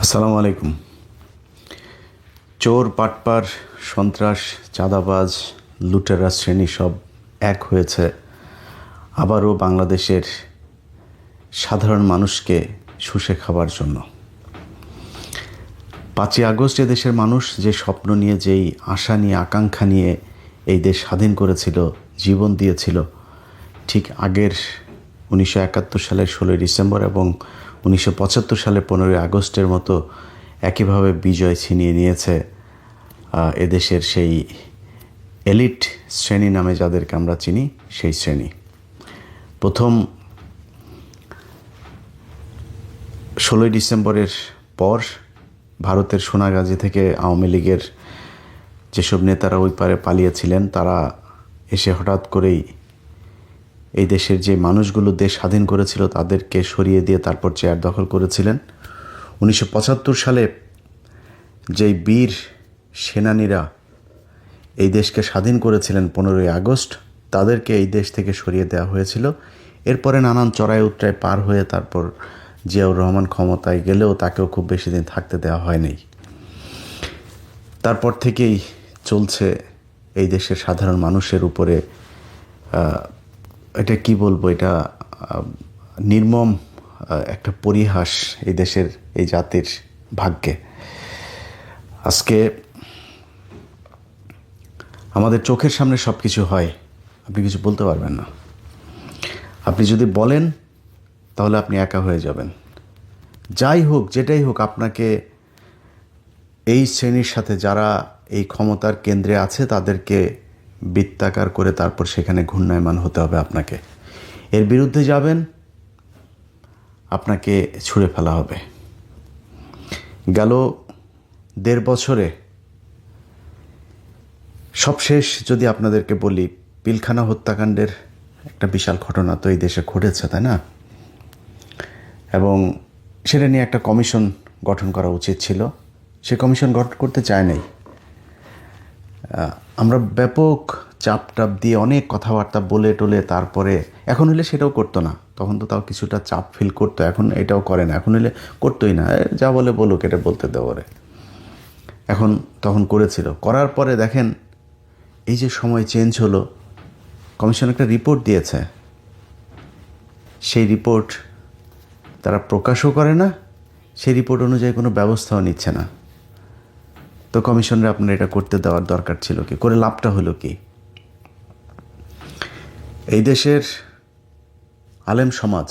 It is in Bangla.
আসসালামু আলাইকুম। চোর, পাটপার, সন্ত্রাস, চাঁদাবাজ, লুটেরা শ্রেণী সব এক হয়েছে আবারও বাংলাদেশের সাধারণ মানুষকে শুষে খাবার জন্য। 5ই আগস্ট দেশের মানুষ যে স্বপ্ন নিয়ে, যেই আশা নিয়ে, আকাঙ্ক্ষা নিয়ে এই দেশ স্বাধীন করেছিল, জীবন দিয়েছিল, ঠিক আগের 1971 সালের 16ই ডিসেম্বর এবং 1975 সালের 15ই আগস্টের মতো একইভাবে বিজয় ছিনিয়ে নিয়েছে এদেশের সেই এলিট শ্রেণী নামে যাদেরকে আমরা চিনি, সেই শ্রেণী। প্রথম 16ই ডিসেম্বরের পর ভারতের সোনাগাজী থেকে আওয়ামী লীগের যেসব নেতারা ওই পারে পালিয়েছিলেন, তারা এসে হঠাৎ করেই এই দেশের যে মানুষগুলো দেশ স্বাধীন করেছিল তাদেরকে সরিয়ে দিয়ে তারপর চেয়ার দখল করেছিলেন। 1975 সালে যেই বীর সেনানীরা এই দেশকে স্বাধীন করেছিলেন 15ই আগস্ট, তাদেরকে এই দেশ থেকে সরিয়ে দেওয়া হয়েছিল। এরপরে নানান চড়াই উতরাই পার হয়ে তারপর জিয়াউর রহমান ক্ষমতায় গেলেও তাকেও খুব বেশি দিন থাকতে দেওয়া হয়নি। তারপর থেকেই চলছে এই দেশের সাধারণ মানুষের উপরে, এটা কি বলবো, এটা নির্মম একটা পরিহাস এই দেশের, এই জাতির ভাগ্যে। আজকে আমাদের চোখের সামনে সব কিছু হয়, আপনি কিছু বলতে পারবেন না। আপনি যদি বলেন তাহলে আপনি একা হয়ে যাবেন। যাই হোক, যেটাই হোক, আপনাকে এই শ্রেণীর সাথে, যারা এই ক্ষমতার কেন্দ্রে আছে, তাদেরকে বৃত্তাকার করে তারপর সেখানে ঘূর্ণায়মান হতে হবে আপনাকে। এর বিরুদ্ধে যাবেন, আপনাকে ছুঁড়ে ফেলা হবে। গেল 1.5 বছরে সবশেষ যদি আপনাদেরকে বলি, পিলখানা হত্যাকাণ্ডের একটা বিশাল ঘটনা তো এই দেশে ঘটেছে, তাই না? এবং সেটা নিয়ে একটা কমিশন গঠন করা উচিত ছিল। সে কমিশন গঠন করতে চায় নাই। আমরা ব্যাপক চাপ দিয়ে অনেক কথাবার্তা বলে টলে তারপরে, এখন হলে সেটাও করতো না। তখন তো তাও কিছুটা চাপ ফিল করতো, এখন এটাও করে না। এখন হলে করতোই না, যা বলে বলুক, এটা বলতে দেওয়ারে। তখন করেছিল। করার পরে দেখেন, এই যে সময় চেঞ্জ হলো, কমিশন একটা রিপোর্ট দিয়েছে। সেই রিপোর্ট তারা প্রকাশও করে না, সেই রিপোর্ট অনুযায়ী কোনো ব্যবস্থাও নিচ্ছে না। তো কমিশনরা আপনার এটা করতে দেওয়ার দরকার ছিল কি? করে লাভটা হলো কি? এই দেশের আলেম সমাজ